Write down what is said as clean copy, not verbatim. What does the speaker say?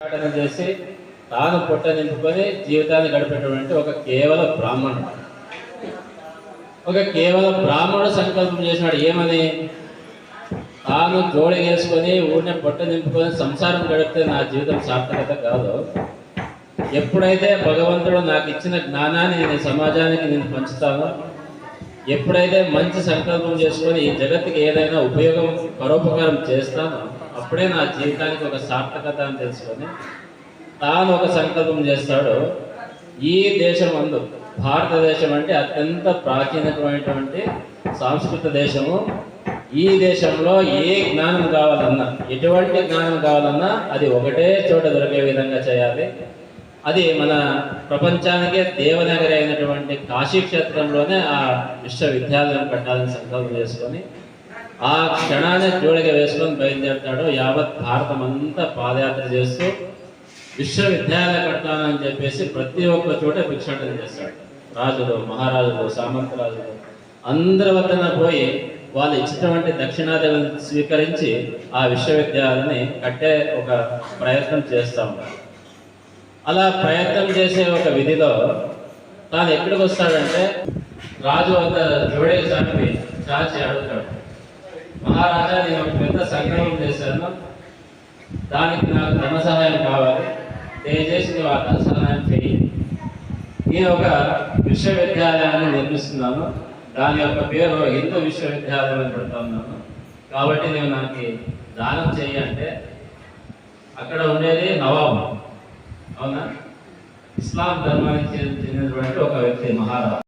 చేసి తాను పొట్ట నింపుకొని జీవితాన్ని గడిపేటువంటి ఒక కేవల బ్రాహ్మణుడు సంకల్పం చేసినాడు. ఏమని? తాను జోడిగేసుకొని ఊరినే పొట్ట నింపుకొని సంసారం గడిపితే నా జీవితం సార్థకత కాదు. ఎప్పుడైతే భగవంతుడు నాకు ఇచ్చిన జ్ఞానాన్ని నేను సమాజానికి నేను పంచుతానో, ఎప్పుడైతే మంచి సంకల్పం చేసుకొని ఈ జగత్తుకి ఏదైనా ఉపయోగం పరోపకారం చేస్తానో, అప్పుడే నా జీవితానికి ఒక సార్థకత అని తెలుసుకొని తాను ఒక సంకల్పం చేస్తాడు. ఈ దేశం అందు, భారతదేశం అంటే అత్యంత ప్రాచీనమైనటువంటి సాంస్కృతిక దేశము. ఈ దేశంలో ఏ జ్ఞానం కావాలన్నా, ఎటువంటి జ్ఞానం కావాలన్నా అది ఒకటే చోట దొరికే విధంగా చేయాలి. అది మన ప్రపంచానికే దేవనగరి అయినటువంటి కాశీక్షేత్రంలోనే ఆ విశ్వవిద్యాలయం కట్టాలని సంకల్పం చేసుకొని ఆ క్షణాన్ని జోడిగా వేసుకొని బయలుదేరుతాడు. యావత్ భారతం అంతా పాదయాత్ర చేస్తూ విశ్వవిద్యాలయం కట్టాలని చెప్పేసి ప్రతి ఒక్క చోట భిక్షాటన చేస్తాడు. రాజులు, మహారాజులు, సామంతరాజులు అందరి వద్దన పోయి వాళ్ళు ఇచ్చినటువంటి దక్షిణాదిని స్వీకరించి ఆ విశ్వవిద్యాలయాన్ని కట్టే ఒక ప్రయత్నం చేస్తూ ఉంటారు. అలా ప్రయత్నం చేసే ఒక విధిలో తాను ఎక్కడికి వస్తాడంటే రాజు వద్ద జోడే సామి చాచి అడుగుతాడు, మహారాజా, నేను ఒక పెద్ద సంకల్పం చేశాను, దానికి నాకు ధన సహాయం కావాలి, దయచేసి నువ్వు ఆ ధన సహాయం చేయి. నేను ఒక విశ్వవిద్యాలయాన్ని నిర్మిస్తున్నాను, దాని యొక్క పేరు హిందూ విశ్వవిద్యాలయం అని పెడుతున్నాను, కాబట్టి నువ్వు నాకు దానం చెయ్యి అంటే అక్కడ ఉండేది నవాబు, అవునా, ఇస్లాం ధర్మానికి చెందినటువంటి ఒక వ్యక్తి, మహారాజు.